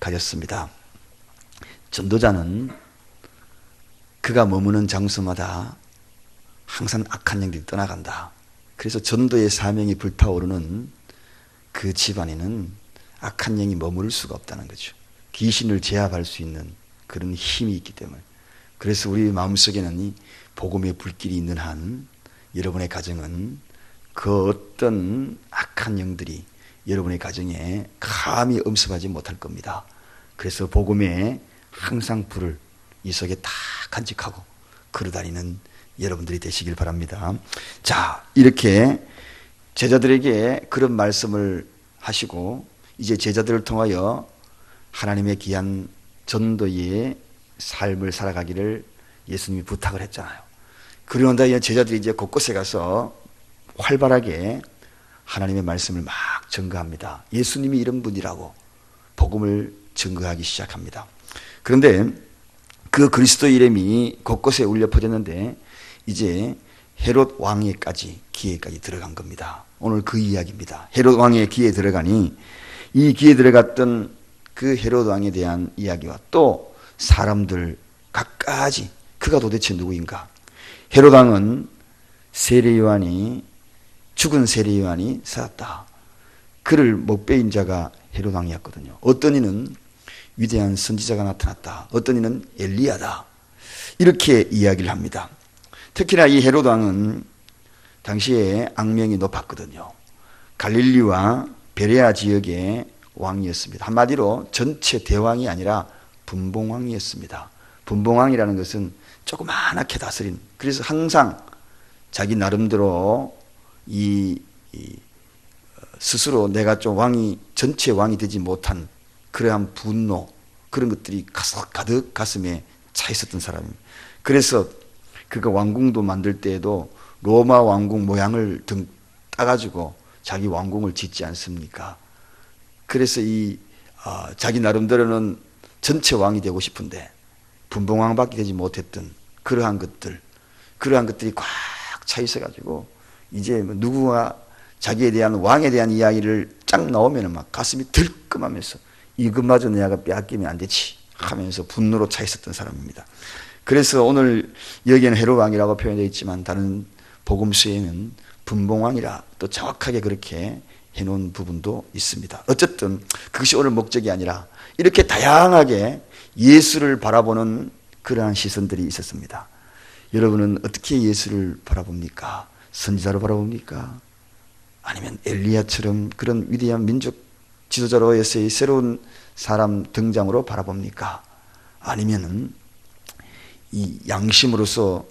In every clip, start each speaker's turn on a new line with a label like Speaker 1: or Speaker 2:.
Speaker 1: 가졌습니다. 전도자는 그가 머무는 장소마다 항상 악한 영들이 떠나간다. 그래서 전도의 사명이 불타오르는 그 집안에는 악한 영이 머무를 수가 없다는 거죠. 귀신을 제압할 수 있는 그런 힘이 있기 때문에. 그래서 우리 마음속에는 이 복음의 불길이 있는 한 여러분의 가정은 그 어떤 악한 영들이 여러분의 가정에 감히 엄습하지 못할 겁니다. 그래서 복음에 항상 불을 이 속에 다 간직하고 걸어다니는 여러분들이 되시길 바랍니다. 자, 이렇게 제자들에게 그런 말씀을 하시고 이제 제자들을 통하여 하나님의 귀한 전도의 삶을 살아가기를 예수님이 부탁을 했잖아요. 그러나 제자들이 이제 곳곳에 가서 활발하게 하나님의 말씀을 막 증거합니다. 예수님이 이런 분이라고 복음을 증거하기 시작합니다. 그런데 그 그리스도의 이름이 곳곳에 울려 퍼졌는데 이제 헤롯 왕에까지 귀에까지 들어간 겁니다. 오늘 그 이야기입니다. 헤롯 왕의 귀에 들어가니 이 귀에 들어갔던 그 헤롯 왕에 대한 이야기와 또 사람들 각가지 그가 도대체 누구인가? 헤롯 왕은 죽은 세례 요한이 살았다. 그를 못 베인 자가 헤롯 왕이었거든요. 어떤 이는 위대한 선지자가 나타났다. 어떤 이는 엘리야다. 이렇게 이야기를 합니다. 특히나 이 헤롯 왕은 당시에 악명이 높았거든요. 갈릴리와 베레아 지역의 왕이었습니다. 한마디로 전체 대왕이 아니라 분봉왕이었습니다. 분봉왕이라는 것은 조그맣게 다스린, 그래서 항상 자기 나름대로 스스로 내가 좀 전체 왕이 되지 못한 그러한 분노, 그런 것들이 가득 가슴에 차 있었던 사람입니다. 그래서 그가 왕궁도 만들 때에도 로마 왕궁 모양을 따가지고 자기 왕궁을 짓지 않습니까? 그래서 자기 나름대로는 전체 왕이 되고 싶은데 분봉왕밖에 되지 못했던 그러한 것들이 꽉 차 있어가지고 이제 누구가 자기에 대한 왕에 대한 이야기를 쫙 나오면 막 가슴이 들끔하면서 이것마저 내가 빼앗기면 안 되지 하면서 분노로 차 있었던 사람입니다. 그래서 오늘 여기에는 헤롯 왕이라고 표현되어 있지만 다른 복음서에는 분봉왕이라 또 정확하게 그렇게 해놓은 부분도 있습니다. 어쨌든 그것이 오늘 목적이 아니라 이렇게 다양하게 예수를 바라보는 그러한 시선들이 있었습니다. 여러분은 어떻게 예수를 바라봅니까? 선지자로 바라봅니까? 아니면 엘리야처럼 그런 위대한 민족 지도자로서의 새로운 사람 등장으로 바라봅니까? 아니면은 이 양심으로서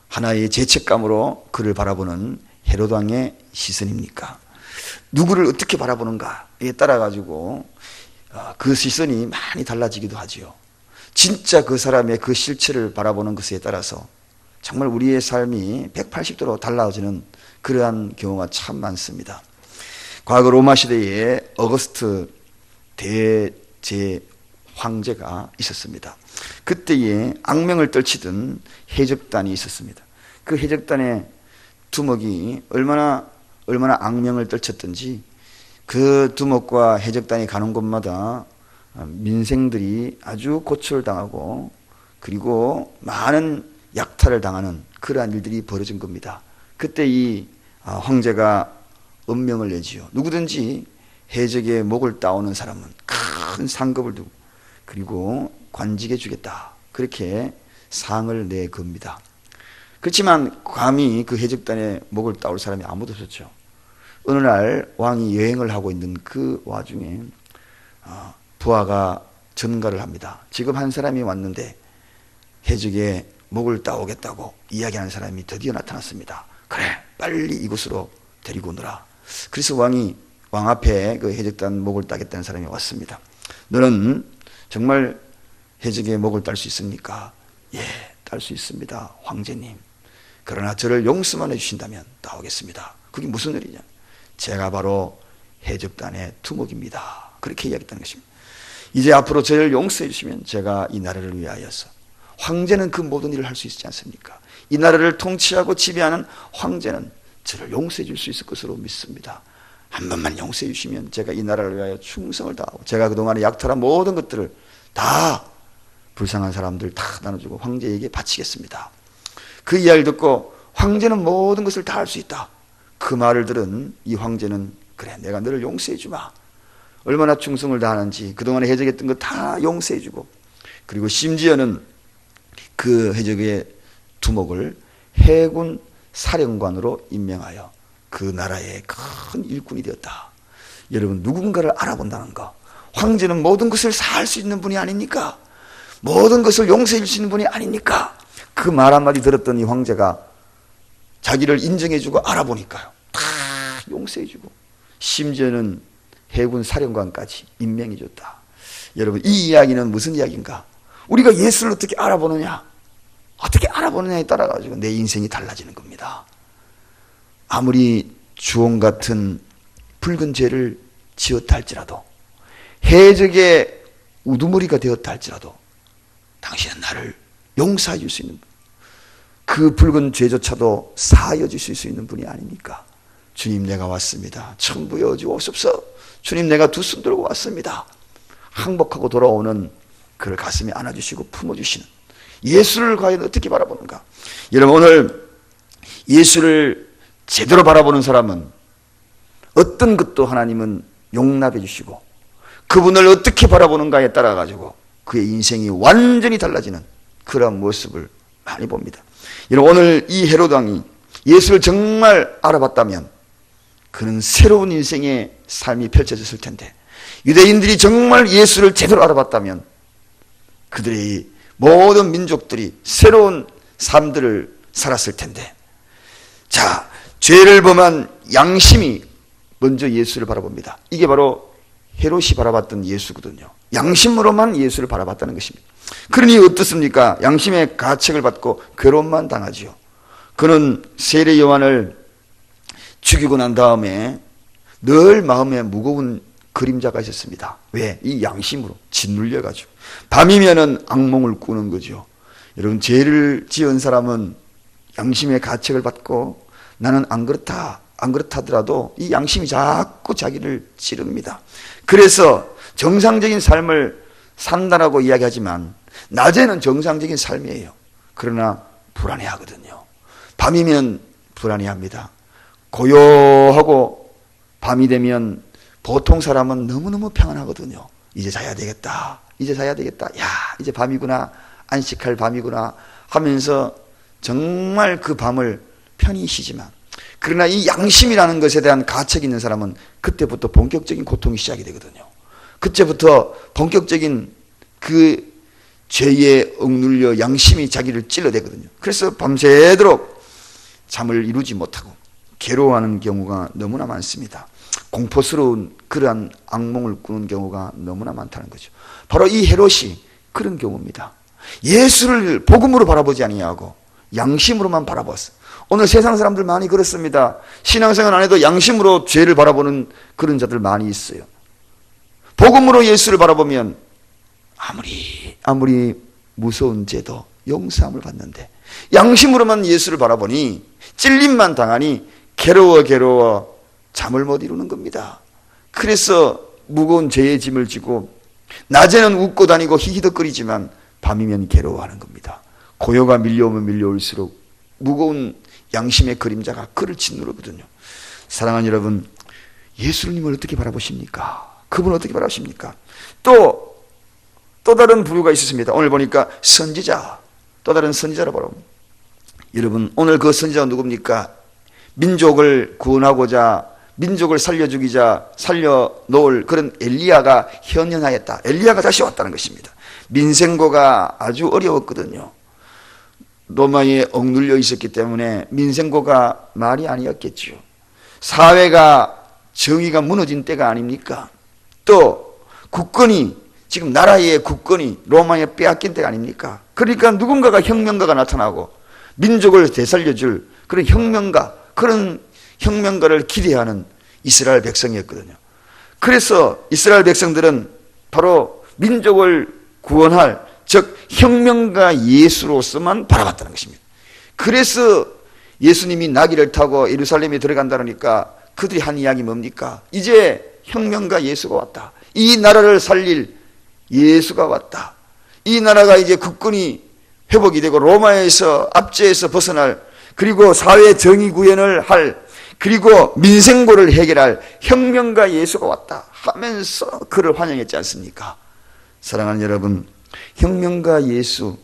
Speaker 1: 하나의 죄책감으로 그를 바라보는 헤롯 왕의 시선입니까? 누구를 어떻게 바라보는가에 따라 가지고 그 시선이 많이 달라지기도 하지요. 진짜 그 사람의 그 실체를 바라보는 것에 따라서 정말 우리의 삶이 180도로 달라지는 그러한 경우가 참 많습니다. 과거 로마 시대에 어거스트 대제 황제가 있었습니다. 그때에 악명을 떨치던 해적단이 있었습니다. 그 해적단의 두목이 얼마나 악명을 떨쳤던지 그 두목과 해적단이 가는 곳마다 민생들이 아주 고초를 당하고 그리고 많은 약탈을 당하는 그러한 일들이 벌어진 겁니다. 그때 이 황제가 엄명을 내지요. 누구든지 해적의 목을 따오는 사람은 큰 상급을 두고 그리고 관직해 주겠다. 그렇게 상을 내 겁니다. 그렇지만 감히 그 해적단의 목을 따올 사람이 아무도 없었죠. 어느 날 왕이 여행을 하고 있는 그 와중에 부하가 전가를 합니다. 지금 한 사람이 왔는데 해적의 목을 따오겠다고 이야기하는 사람이 드디어 나타났습니다. 그래, 빨리 이곳으로 데리고 오너라. 그래서 왕 앞에 그 해적단 목을 따겠다는 사람이 왔습니다. 너는 정말 해적의 목을 딸 수 있습니까? 예, 딸 수 있습니다, 황제님. 그러나 저를 용서만 해주신다면 따오겠습니다. 그게 무슨 일이냐? 제가 바로 해적단의 두목입니다. 그렇게 이야기했다는 것입니다. 이제 앞으로 저를 용서해 주시면 제가 이 나라를 위하여서, 황제는 그 모든 일을 할 수 있지 않습니까? 이 나라를 통치하고 지배하는 황제는 저를 용서해 줄 수 있을 것으로 믿습니다. 한 번만 용서해 주시면 제가 이 나라를 위하여 충성을 다하고 제가 그동안에 약탈한 모든 것들을 다 불쌍한 사람들 다 나눠주고 황제에게 바치겠습니다. 그 이야기를 듣고 황제는 모든 것을 다 할 수 있다. 그 말을 들은 이 황제는 그래 내가 너를 용서해 주마. 얼마나 충성을 다하는지 그동안에 해적했던 거 다 용서해 주고 그리고 심지어는 그 해적의 두목을 해군 사령관으로 임명하여 그 나라의 큰 일꾼이 되었다. 여러분 누군가를 알아본다는 거 황제는 모든 것을 다 할 수 있는 분이 아닙니까? 모든 것을 용서해 줄 수 있는 분이 아닙니까? 그 말 한마디 들었던 이 황제가 자기를 인정해주고 알아보니까요 다 용서해주고 심지어는 해군 사령관까지 임명해줬다. 여러분 이 이야기는 무슨 이야기인가? 우리가 예수를 어떻게 알아보느냐 어떻게 알아보느냐에 따라 가지고 내 인생이 달라지는 겁니다. 아무리 주홍 같은 붉은 죄를 지었다 할지라도 해적의 우두머리가 되었다 할지라도 당신은 나를 용서해 줄 수 있는 분, 그 붉은 죄조차도 사하여 주실 수 있는 분이 아닙니까? 주님 내가 왔습니다. 천부여 주옵소서. 주님 내가 두 손 들고 왔습니다. 항복하고 돌아오는 그를 가슴에 안아주시고 품어주시는 예수를 과연 어떻게 바라보는가? 여러분 오늘 예수를 제대로 바라보는 사람은 어떤 것도 하나님은 용납해 주시고 그분을 어떻게 바라보는가에 따라 가지고 그의 인생이 완전히 달라지는 그런 모습을 많이 봅니다. 여러분 오늘 이 헤로드 왕이 예수를 정말 알아봤다면 그는 새로운 인생의 삶이 펼쳐졌을 텐데 유대인들이 정말 예수를 제대로 알아봤다면 그들의 모든 민족들이 새로운 삶들을 살았을 텐데 자 죄를 범한 양심이 먼저 예수를 바라봅니다. 이게 바로 헤롯이 바라봤던 예수거든요. 양심으로만 예수를 바라봤다는 것입니다. 그러니 어떻습니까? 양심의 가책을 받고 괴로움만 당하지요. 그는 세례 요한을 죽이고 난 다음에 늘 마음에 무거운 그림자가 있었습니다. 왜? 이 양심으로 짓눌려가지고 밤이면은 악몽을 꾸는 거죠. 여러분 죄를 지은 사람은 양심의 가책을 받고 나는 안 그렇다더라도 이 양심이 자꾸 자기를 찌릅니다. 그래서 정상적인 삶을 산다라고 이야기하지만 낮에는 정상적인 삶이에요. 그러나 불안해하거든요. 밤이면 불안해합니다. 고요하고 밤이 되면 보통 사람은 너무너무 평안하거든요. 이제 자야 되겠다. 이제 자야 되겠다. 야, 이제 밤이구나. 안식할 밤이구나 하면서 정말 그 밤을 편히 쉬지만 그러나 이 양심이라는 것에 대한 가책이 있는 사람은 그때부터 본격적인 고통이 시작이 되거든요. 그때부터 본격적인 그 죄에 억눌려 양심이 자기를 찔러대거든요. 그래서 밤새도록 잠을 이루지 못하고 괴로워하는 경우가 너무나 많습니다. 공포스러운 그러한 악몽을 꾸는 경우가 너무나 많다는 거죠. 바로 이 헤롯이 그런 경우입니다. 예수를 복음으로 바라보지 아니하고 양심으로만 바라봤어. 오늘 세상 사람들 많이 그렇습니다. 신앙생활 안 해도 양심으로 죄를 바라보는 그런 자들 많이 있어요. 복음으로 예수를 바라보면 아무리 무서운 죄도 용서함을 받는데 양심으로만 예수를 바라보니 찔림만 당하니 괴로워 잠을 못 이루는 겁니다. 그래서 무거운 죄의 짐을 지고 낮에는 웃고 다니고 히히덕거리지만 밤이면 괴로워하는 겁니다. 고요가 밀려오면 밀려올수록 무거운 양심의 그림자가 그를 짓누르거든요. 사랑하는 여러분, 예수님을 어떻게 바라보십니까? 그분을 어떻게 바라보십니까? 또 다른 부류가 있었습니다. 오늘 보니까 선지자, 또 다른 선지자를 바라봅니다. 여러분 오늘 그 선지자가 누굽니까? 민족을 구원하고자 민족을 살려주기자 살려놓을 그런 엘리야가 현현하였다. 엘리야가 다시 왔다는 것입니다. 민생고가 아주 어려웠거든요. 로마에 억눌려 있었기 때문에 민생고가 말이 아니었겠죠. 사회가 정의가 무너진 때가 아닙니까? 또 국권이 지금 나라의 국권이 로마에 빼앗긴 때가 아닙니까? 그러니까 누군가가 혁명가가 나타나고 민족을 되살려줄 그런 그런 혁명가를 기대하는 이스라엘 백성이었거든요. 그래서 이스라엘 백성들은 바로 민족을 구원할 즉 혁명가 예수로서만 바라봤다는 것입니다. 그래서 예수님이 나귀를 타고 예루살렘에 들어간다니까 그들이 한 이야기 뭡니까? 이제 혁명가 예수가 왔다. 이 나라를 살릴 예수가 왔다. 이 나라가 이제 국권이 회복이 되고 로마에서 압제에서 벗어날, 그리고 사회 정의 구현을 할, 그리고 민생고를 해결할 혁명가 예수가 왔다 하면서 그를 환영했지 않습니까? 사랑하는 여러분, 혁명가 예수,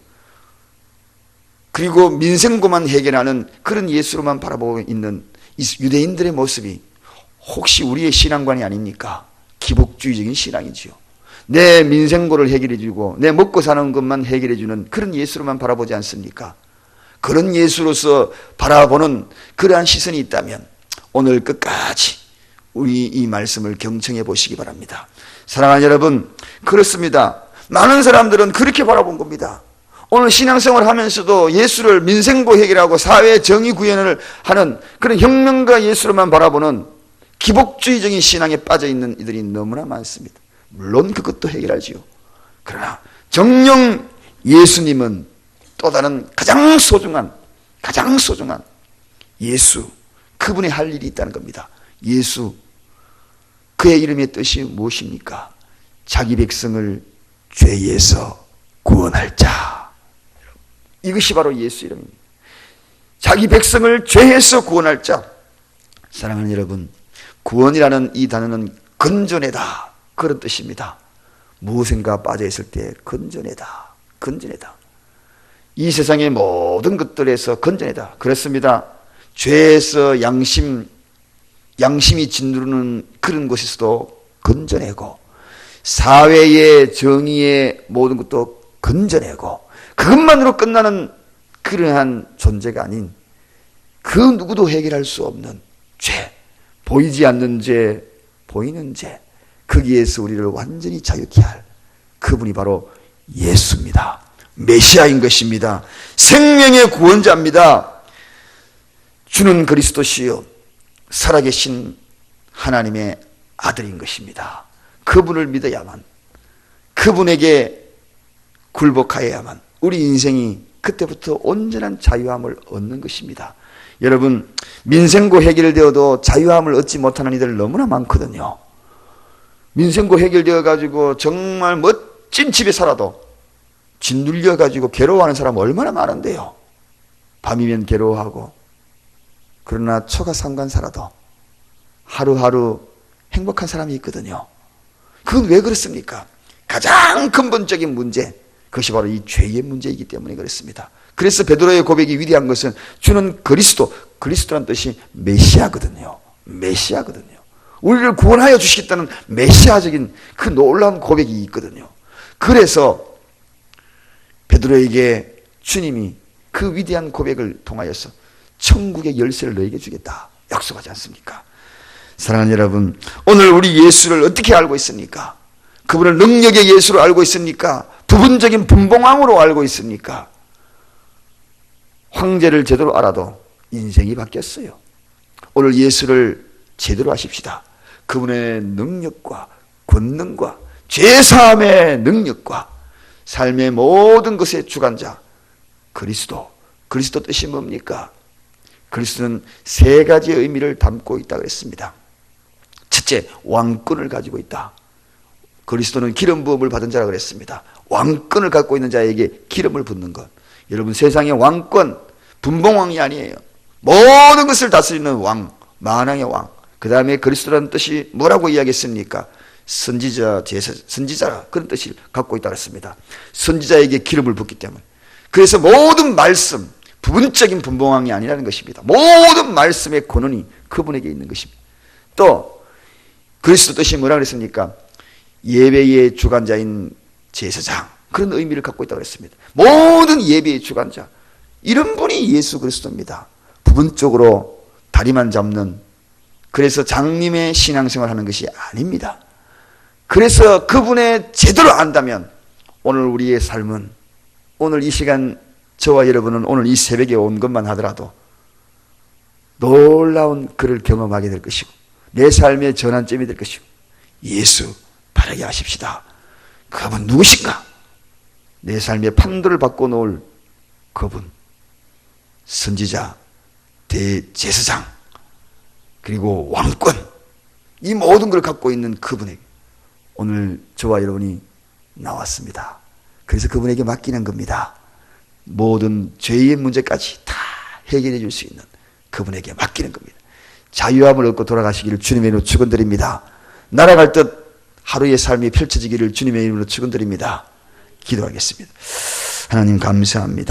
Speaker 1: 그리고 민생고만 해결하는 그런 예수로만 바라보고 있는 유대인들의 모습이 혹시 우리의 신앙관이 아닙니까? 기복주의적인 신앙이지요. 내 민생고를 해결해주고 내 먹고 사는 것만 해결해주는 그런 예수로만 바라보지 않습니까? 그런 예수로서 바라보는 그러한 시선이 있다면 오늘 끝까지 우리 이 말씀을 경청해 보시기 바랍니다. 사랑하는 여러분, 그렇습니다. 많은 사람들은 그렇게 바라본 겁니다. 오늘 신앙생활을 하면서도 예수를 민생고 해결하고 사회 정의 구현을 하는 그런 혁명가 예수로만 바라보는 기복주의적인 신앙에 빠져있는 이들이 너무나 많습니다. 물론 그것도 해결하지요. 그러나 정령 예수님은 또 다른 가장 소중한 예수, 그분이 할 일이 있다는 겁니다. 예수, 그의 이름의 뜻이 무엇입니까? 자기 백성을 죄에서 구원할 자. 이것이 바로 예수 이름입니다. 자기 백성을 죄에서 구원할 자. 사랑하는 여러분, 구원이라는 이 단어는 건져내다, 그런 뜻입니다. 무엇인가 빠져있을 때 건져내다. 이 세상의 모든 것들에서 건져내다. 그렇습니다. 죄에서 양심이 짓누르는 그런 곳에서도 건져내고, 사회의 정의의 모든 것도 건져내고, 그것만으로 끝나는 그러한 존재가 아닌 그 누구도 해결할 수 없는 죄, 보이지 않는 죄, 보이는 죄, 거기에서 우리를 완전히 자유케 할 그분이 바로 예수입니다. 메시아인 것입니다. 생명의 구원자입니다. 주는 그리스도시요 살아계신 하나님의 아들인 것입니다. 그분을 믿어야만, 그분에게 굴복하여야만 우리 인생이 그때부터 온전한 자유함을 얻는 것입니다. 여러분, 민생고 해결되어도 자유함을 얻지 못하는 이들 너무나 많거든요. 민생고 해결되어 가지고 정말 멋진 집에 살아도 짓눌려 가지고 괴로워하는 사람 얼마나 많은데요. 밤이면 괴로워하고, 그러나 초가 상관 살아도 하루하루 행복한 사람이 있거든요. 그건 왜 그렇습니까? 가장 근본적인 문제, 그것이 바로 이 죄의 문제이기 때문에 그렇습니다. 그래서 베드로의 고백이 위대한 것은 주는 그리스도란 뜻이 메시아거든요. 우리를 구원하여 주시겠다는 메시아적인 그 놀라운 고백이 있거든요. 그래서 베드로에게 주님이 그 위대한 고백을 통하여서 천국의 열쇠를 너에게 주겠다 약속하지 않습니까? 사랑하는 여러분, 오늘 우리 예수를 어떻게 알고 있습니까? 그분을 능력의 예수로 알고 있습니까? 부분적인 분봉왕으로 알고 있습니까? 황제를 제대로 알아도 인생이 바뀌었어요. 오늘 예수를 제대로 아십시다. 그분의 능력과 권능과 죄사함의 능력과 삶의 모든 것의 주관자 그리스도 뜻이 뭡니까? 그리스도는 세 가지의 의미를 담고 있다고 그랬습니다. 첫째, 왕권을 가지고 있다. 그리스도는 기름 부음을 받은 자라고 그랬습니다. 왕권을 갖고 있는 자에게 기름을 붓는 것. 여러분, 세상의 왕권, 분봉왕이 아니에요. 모든 것을 다스리는 왕, 만왕의 왕. 그 다음에 그리스도라는 뜻이 뭐라고 이야기했습니까? 선지자, 선지자, 그런 뜻을 갖고 있다고 했습니다. 선지자에게 기름을 붓기 때문에. 그래서 모든 말씀, 부분적인 분봉왕이 아니라는 것입니다. 모든 말씀의 권한이 그분에게 있는 것입니다. 또 그리스도 뜻이 뭐라고 그랬습니까? 예배의 주관자인 제사장, 그런 의미를 갖고 있다고 했습니다. 모든 예배의 주관자, 이런 분이 예수 그리스도입니다. 부분적으로 다리만 잡는, 그래서 장님의 신앙생활 하는 것이 아닙니다. 그래서 그분의 제대로 안다면 오늘 우리의 삶은, 오늘 이 시간 저와 여러분은 오늘 이 새벽에 온 것만 하더라도 놀라운 그를 경험하게 될 것이고 내 삶의 전환점이 될 것이고, 예수 바라게 하십시다. 그분 누구신가? 내 삶의 판도를 바꿔놓을 그분, 선지자, 대제사장, 그리고 왕권, 이 모든 걸 갖고 있는 그분에게 오늘 저와 여러분이 나왔습니다. 그래서 그분에게 맡기는 겁니다. 모든 죄의 문제까지 다 해결해 줄 수 있는 그분에게 맡기는 겁니다. 자유함을 얻고 돌아가시기를 주님의 이름으로 축원드립니다. 날아갈 듯 하루의 삶이 펼쳐지기를 주님의 이름으로 축원드립니다. 기도하겠습니다. 하나님 감사합니다.